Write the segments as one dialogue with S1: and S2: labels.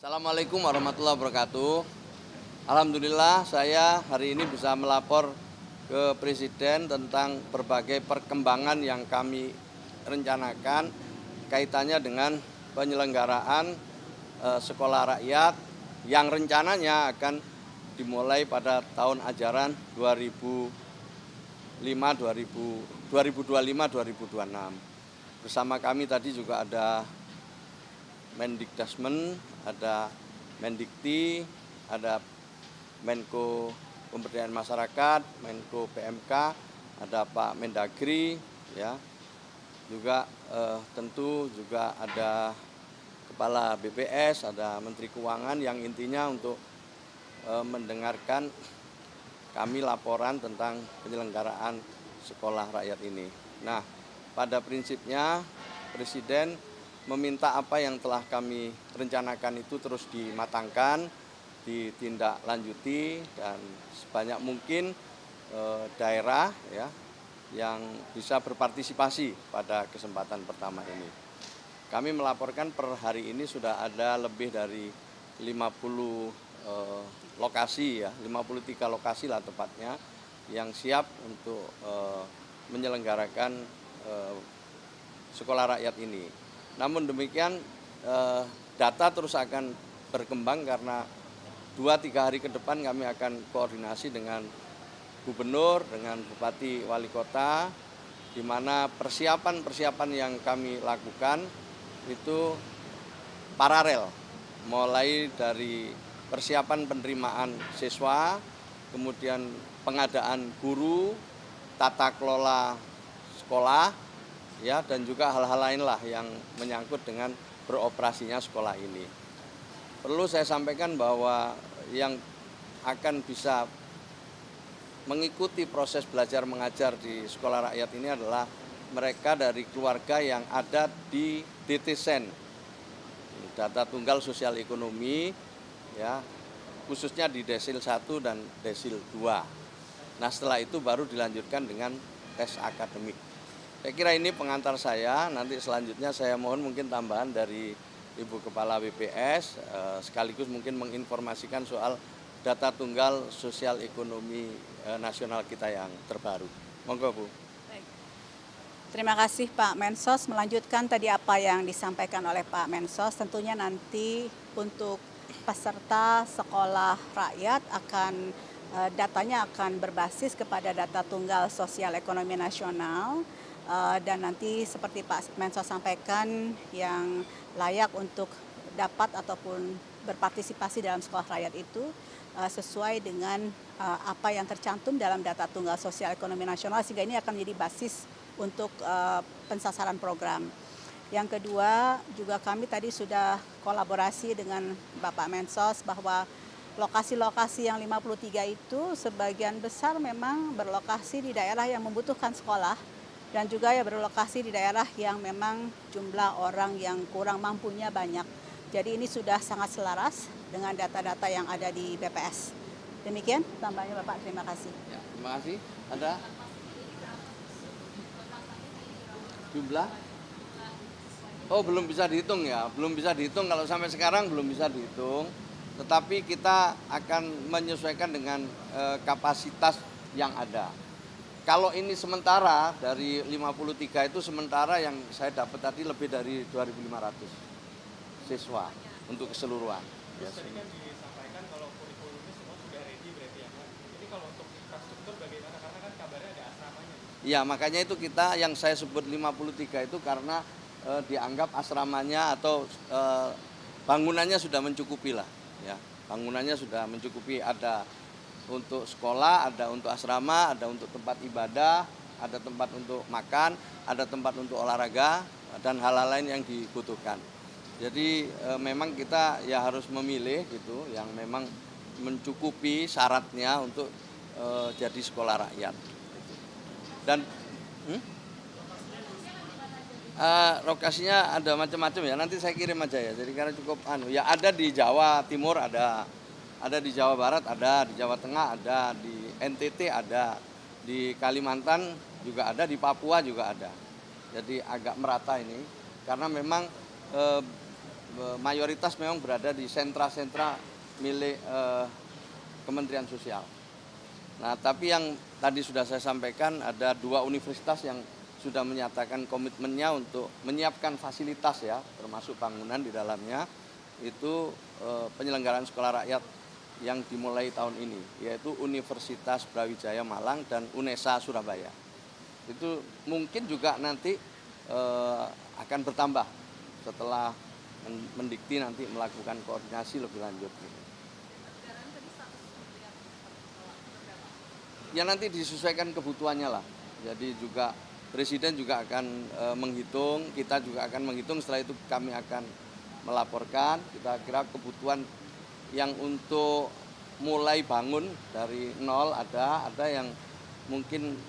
S1: Assalamualaikum warahmatullahi wabarakatuh. Alhamdulillah saya hari ini bisa melapor ke Presiden tentang berbagai perkembangan yang kami rencanakan kaitannya dengan penyelenggaraan sekolah rakyat yang rencananya akan dimulai pada tahun ajaran 2025-2026. Bersama kami tadi juga ada Mendikdasmen, ada Mendikti, ada Menko Pemberdayaan Masyarakat, Menko PMK, ada Pak Mendagri, ya. Juga tentu juga ada Kepala BPS, ada Menteri Keuangan yang intinya untuk mendengarkan kami laporan tentang penyelenggaraan sekolah rakyat ini. Nah, pada prinsipnya Presiden meminta apa yang telah kami rencanakan itu terus dimatangkan, ditindaklanjuti, dan sebanyak mungkin daerah ya yang bisa berpartisipasi pada kesempatan pertama ini. Kami melaporkan per hari ini sudah ada lebih dari 50 lokasi ya, 53 lokasi lah tepatnya yang siap untuk menyelenggarakan sekolah rakyat ini. Namun demikian data terus akan berkembang karena 2-3 hari ke depan kami akan koordinasi dengan gubernur, dengan bupati wali kota, di mana persiapan-persiapan yang kami lakukan itu paralel, mulai dari persiapan penerimaan siswa, kemudian pengadaan guru, tata kelola sekolah, ya, dan juga hal-hal lainlah yang menyangkut dengan beroperasinya sekolah ini. Perlu saya sampaikan bahwa yang akan bisa mengikuti proses belajar mengajar di sekolah rakyat ini adalah mereka dari keluarga yang ada di DTSEN, data tunggal sosial ekonomi, ya, khususnya di desil 1 dan desil 2. Nah, setelah itu baru dilanjutkan dengan tes akademik. Saya kira ini pengantar saya, nanti selanjutnya saya mohon mungkin tambahan dari Ibu Kepala BPS, sekaligus mungkin menginformasikan soal data tunggal sosial ekonomi nasional kita yang terbaru. Monggo, Bu.
S2: Baik. Terima kasih Pak Mensos, melanjutkan tadi apa yang disampaikan oleh Pak Mensos, tentunya nanti untuk peserta sekolah rakyat akan datanya akan berbasis kepada data tunggal sosial ekonomi nasional. Dan nanti seperti Pak Mensos sampaikan yang layak untuk dapat ataupun berpartisipasi dalam sekolah rakyat itu sesuai dengan apa yang tercantum dalam data tunggal sosial ekonomi nasional, sehingga ini akan menjadi basis untuk pensasaran program. Yang kedua, juga kami tadi sudah kolaborasi dengan Bapak Mensos bahwa lokasi-lokasi yang 53 itu sebagian besar memang berlokasi di daerah yang membutuhkan sekolah, dan juga ya berlokasi di daerah yang memang jumlah orang yang kurang mampunya banyak. Jadi ini sudah sangat selaras dengan data-data yang ada di BPS. Demikian tambahnya Bapak, terima kasih.
S1: Ya, terima kasih. Ada jumlah? Oh, belum bisa dihitung ya, belum bisa dihitung, kalau sampai sekarang belum bisa dihitung. Tetapi kita akan menyesuaikan dengan kapasitas yang ada. Kalau ini sementara dari 53 itu sementara yang saya dapat tadi lebih dari 2.500 siswa untuk keseluruhan.
S3: Terus tadi kan disampaikan kalau kurikulumnya semua sudah ready berarti ya Pak. Ini kalau untuk infrastruktur bagaimana? Karena kan kabarnya ada asramanya.
S1: Iya, makanya itu kita yang saya sebut 53 itu karena dianggap asramanya atau bangunannya sudah mencukupi lah. Ya, bangunannya sudah mencukupi, ada untuk sekolah, ada untuk asrama, ada untuk tempat ibadah, ada tempat untuk makan, ada tempat untuk olahraga, dan hal-hal lain yang dibutuhkan. Jadi memang kita ya harus memilih gitu yang memang mencukupi syaratnya untuk jadi sekolah rakyat. Dan lokasinya ada macam-macam ya, nanti saya kirim aja ya. Jadi karena cukup ya, ada di Jawa Timur, ada di Jawa Barat, ada di Jawa Tengah, ada di NTT, ada di Kalimantan juga ada, di Papua juga ada. Jadi agak merata ini karena memang mayoritas memang berada di sentra-sentra milik Kementerian Sosial. Nah, tapi yang tadi sudah saya sampaikan ada 2 universitas yang sudah menyatakan komitmennya untuk menyiapkan fasilitas ya, termasuk bangunan di dalamnya, itu penyelenggaraan sekolah rakyat yang dimulai tahun ini, yaitu Universitas Brawijaya Malang dan UNESA Surabaya. Itu mungkin juga nanti akan bertambah setelah Mendikti nanti melakukan koordinasi lebih lanjut. Ya nanti disesuaikan kebutuhannya lah. Jadi juga Presiden juga akan menghitung, kita juga akan menghitung, setelah itu kami akan melaporkan kita kira kebutuhan yang untuk mulai bangun dari nol ada yang mungkin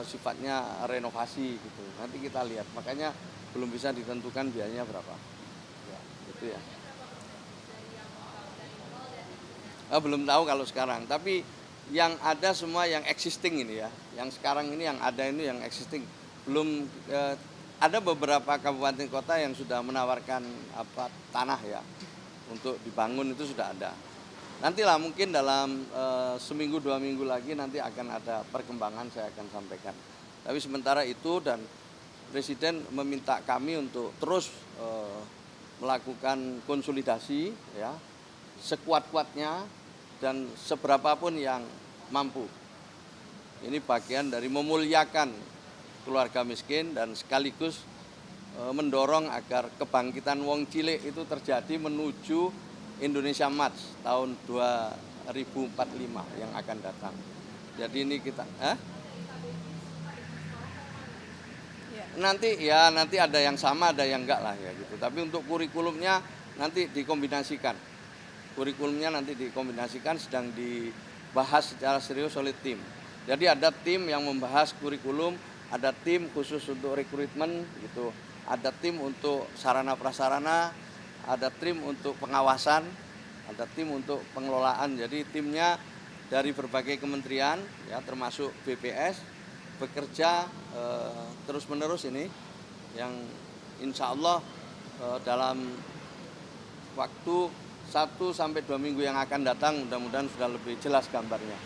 S1: sifatnya renovasi gitu. Nanti kita lihat, makanya belum bisa ditentukan biayanya berapa. Ya, gitu ya. Belum tahu kalau sekarang, tapi yang ada semua yang existing ini ya, yang sekarang ini yang ada ini yang existing. Belum ada beberapa kabupaten kota yang sudah menawarkan tanah ya untuk dibangun, itu sudah ada. Nantilah mungkin dalam seminggu 2 minggu lagi nanti akan ada perkembangan, saya akan sampaikan. Tapi sementara itu dan Presiden meminta kami untuk terus melakukan konsolidasi ya sekuat-kuatnya dan seberapapun yang mampu. Ini bagian dari memuliakan keluarga miskin dan sekaligus mendorong agar kebangkitan wong cilik itu terjadi menuju Indonesia Mats tahun 2045 yang akan datang. Jadi ini kita nanti ada yang sama, ada yang enggak lah ya gitu. Tapi untuk kurikulumnya nanti dikombinasikan. Kurikulumnya nanti dikombinasikan, sedang dibahas secara serius oleh tim. Jadi ada tim yang membahas kurikulum, ada tim khusus untuk rekrutmen gitu, ada tim untuk sarana prasarana, ada tim untuk pengawasan, ada tim untuk pengelolaan. Jadi timnya dari berbagai kementerian ya termasuk BPS bekerja terus-menerus ini yang insya Allah dalam waktu 1-2 minggu yang akan datang mudah-mudahan sudah lebih jelas gambarnya.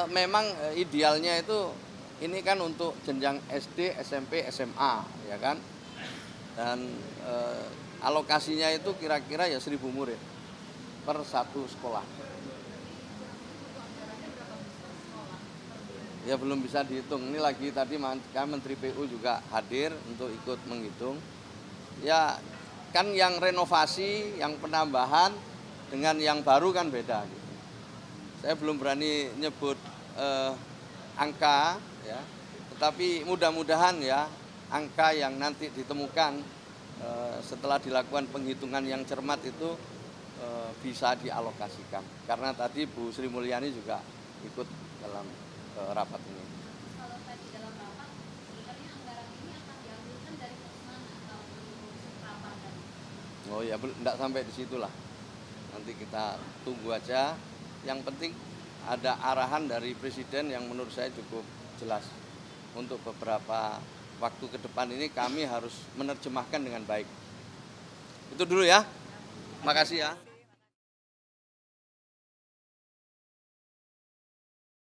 S1: Memang idealnya itu ini kan untuk jenjang SD, SMP, SMA ya kan. Dan alokasinya itu kira-kira ya 1.000 murid per satu sekolah. Ya belum bisa dihitung. Ini lagi tadi Menteri PU juga hadir untuk ikut menghitung. Ya kan yang renovasi, yang penambahan dengan yang baru kan beda. Gitu. Saya belum berani nyebut angka, ya. Tetapi mudah-mudahan ya angka yang nanti ditemukan setelah dilakukan penghitungan yang cermat itu bisa dialokasikan. Karena tadi Bu Sri Mulyani juga ikut dalam rapat ini.
S4: Kalau tadi dalam rapat, sebenarnya anggaran ini akan diambilkan dari mana atau rapat tadi?
S1: Oh ya, enggak sampai di situlah. Nanti kita tunggu aja. Yang penting ada arahan dari Presiden yang menurut saya cukup jelas. Untuk beberapa waktu ke depan ini kami harus menerjemahkan dengan baik. Itu dulu ya. Makasih ya.